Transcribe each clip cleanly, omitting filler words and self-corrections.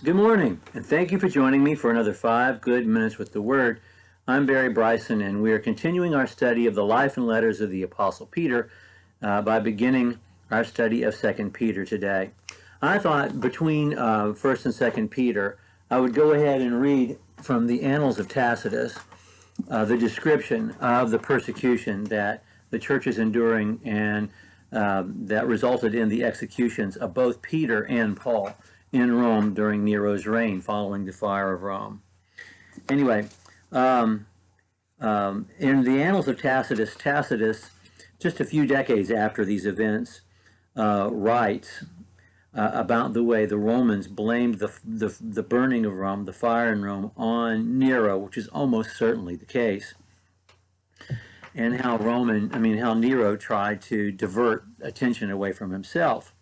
Good morning, and thank you for joining me for another 5 good minutes with the Word. I'm Barry Bryson, and we are continuing our study of the life and letters of the Apostle Peter by beginning our study of 2 Peter today. I thought between 1st and 2nd Peter, I would go ahead and read from the Annals of Tacitus the description of the persecution that the church is enduring and that resulted in the executions of both Peter and Paul in Rome during Nero's reign following the fire of Rome. Anyway, in the Annals of Tacitus, Tacitus, just a few decades after these events, writes about the way the Romans blamed the burning of Rome, the fire in Rome, on Nero, which is almost certainly the case, and how Nero tried to divert attention away from himself.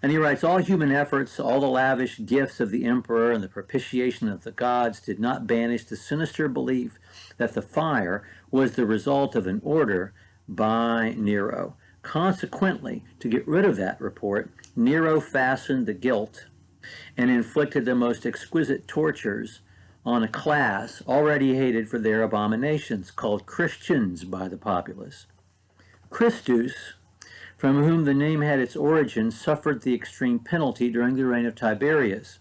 And he writes, all human efforts, all the lavish gifts of the emperor and the propitiation of the gods did not banish the sinister belief that the fire was the result of an order by Nero. Consequently, to get rid of that report, Nero fastened the guilt and inflicted the most exquisite tortures on a class already hated for their abominations, called Christians by the populace. Christus, from whom the name had its origin, suffered the extreme penalty during the reign of Tiberius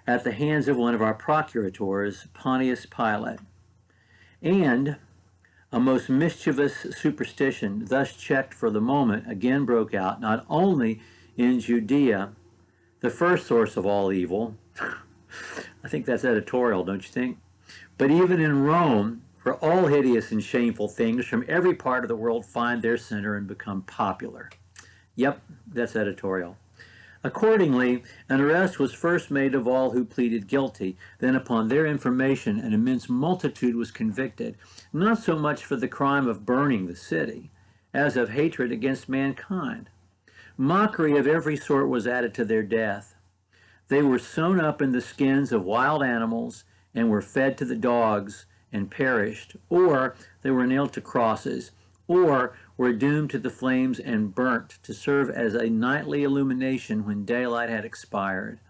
at the hands of one of our procurators, Pontius Pilate. And a most mischievous superstition, thus checked for the moment, again broke out, not only in Judea, the first source of all evil. I think that's editorial, don't you think? But even in Rome, where all hideous and shameful things from every part of the world find their center and become popular. Yep, that's editorial. Accordingly, an arrest was first made of all who pleaded guilty. Then upon their information, an immense multitude was convicted, not so much for the crime of burning the city, as of hatred against mankind. Mockery of every sort was added to their death. They were sewn up in the skins of wild animals and were fed to the dogs and perished, or they were nailed to crosses, or were doomed to the flames and burnt to serve as a nightly illumination when daylight had expired.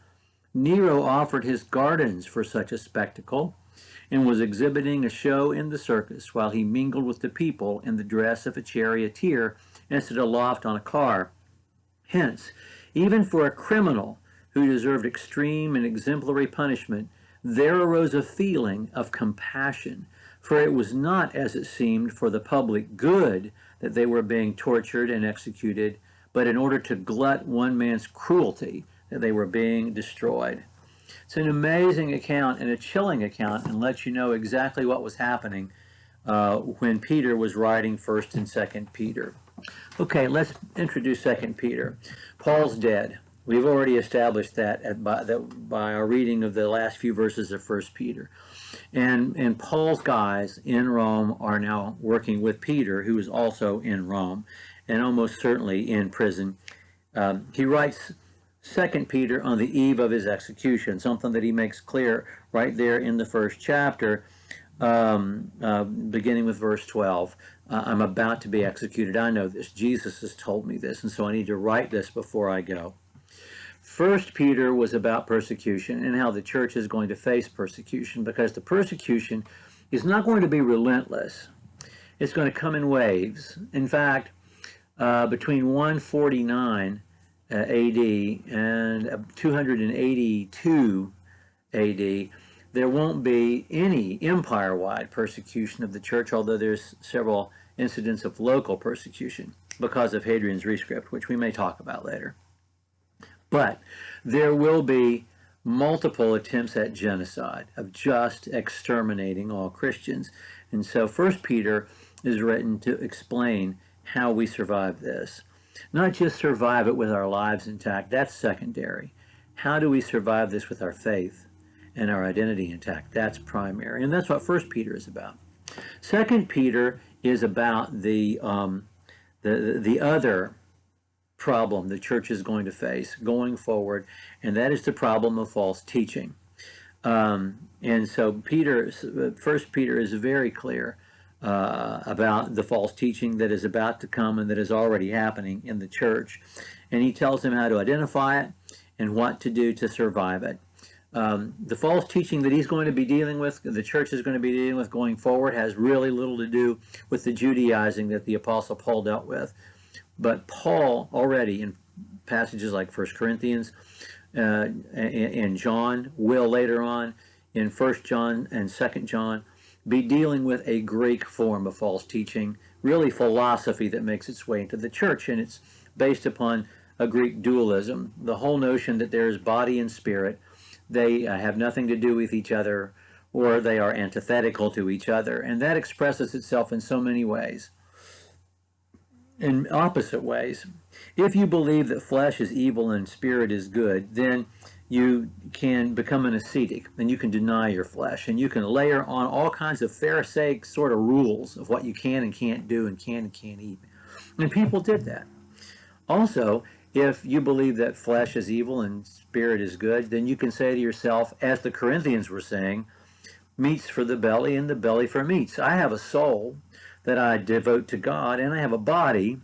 Nero offered his gardens for such a spectacle and was exhibiting a show in the circus while he mingled with the people in the dress of a charioteer and stood aloft on a car. Hence, even for a criminal who deserved extreme and exemplary punishment, there arose a feeling of compassion, for it was not, as it seemed, for the public good that they were being tortured and executed, but in order to glut one man's cruelty that they were being destroyed. It's an amazing account and a chilling account, and lets you know exactly what was happening when Peter was writing 1st and 2nd Peter. Okay, let's introduce 2nd Peter. Paul's dead. We've already established that by our reading of the last few verses of 1 Peter. And Paul's guys in Rome are now working with Peter, who is also in Rome, and almost certainly in prison. He writes 2 Peter on the eve of his execution, something that he makes clear right there in the first chapter, beginning with verse 12. I'm about to be executed. I know this. Jesus has told me this, and so I need to write this before I go. 1 Peter was about persecution and how the church is going to face persecution, because the persecution is not going to be relentless. It's going to come in waves. In fact, between 149 AD and 282 AD, there won't be any empire-wide persecution of the church, although there's several incidents of local persecution because of Hadrian's Rescript, which we may talk about later. But there will be multiple attempts at genocide, of just exterminating all Christians. And so 1 Peter is written to explain how we survive this. Not just survive it with our lives intact, that's secondary. How do we survive this with our faith and our identity intact? That's primary. And that's what 1 Peter is about. 2 Peter is about the other problem the church is going to face going forward, and that is the problem of false teaching. And so 1 Peter is very clear about the false teaching that is about to come and that is already happening in the church. And he tells them how to identify it and what to do to survive it. The false teaching that he's going to be dealing with, the church is going to be dealing with going forward, has really little to do with the Judaizing that the Apostle Paul dealt with. But Paul already in passages like 1 Corinthians and John will later on in 1 John and 2 John be dealing with a Greek form of false teaching, really philosophy that makes its way into the church, and it's based upon a Greek dualism, the whole notion that there is body and spirit. They have nothing to do with each other, or they are antithetical to each other, and that expresses itself in so many ways, in opposite ways. If you believe that flesh is evil and spirit is good, then you can become an ascetic, and you can deny your flesh, and you can layer on all kinds of Pharisaic sort of rules of what you can and can't do and can and can't eat. And people did that. Also, if you believe that flesh is evil and spirit is good, then you can say to yourself, as the Corinthians were saying, meat's for the belly and the belly for meats. I have a soul that I devote to God, and I have a body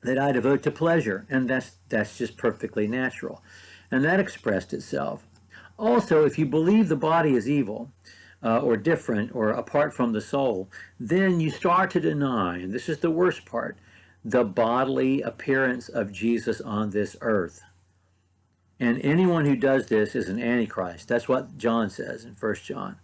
that I devote to pleasure, and that's just perfectly natural. And that expressed itself. Also, if you believe the body is evil, or different, or apart from the soul, then you start to deny, and this is the worst part, the bodily appearance of Jesus on this earth. And anyone who does this is an antichrist. That's what John says in 1 John.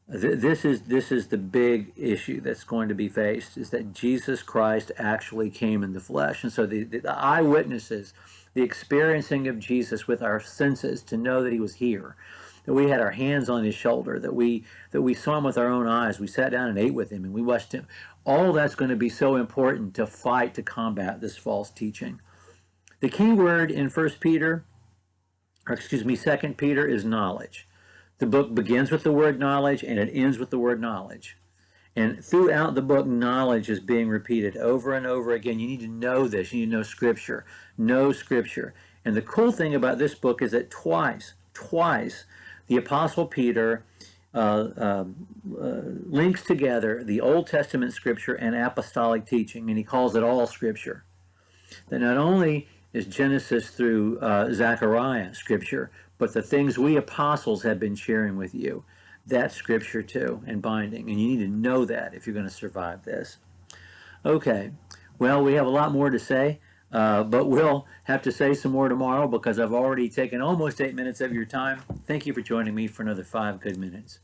This is the big issue that's going to be faced, is that Jesus Christ actually came in the flesh. And so the eyewitnesses, the experiencing of Jesus with our senses to know that he was here, that we had our hands on his shoulder, that we saw him with our own eyes, we sat down and ate with him, and we watched him. All that's going to be so important to fight to combat this false teaching. The key word in 2 Peter is knowledge. The book begins with the word knowledge and it ends with the word knowledge. And throughout the book, knowledge is being repeated over and over again. You need to know this. You need to know Scripture. Know Scripture. And the cool thing about this book is that twice, the Apostle Peter links together the Old Testament Scripture and apostolic teaching, and he calls it all Scripture. That not only is Genesis through Zechariah Scripture, but the things we apostles have been sharing with you, that's Scripture too, and binding. And you need to know that if you're going to survive this. Okay, well, we have a lot more to say, but we'll have to say some more tomorrow because I've already taken almost 8 minutes of your time. Thank you for joining me for another 5 good minutes.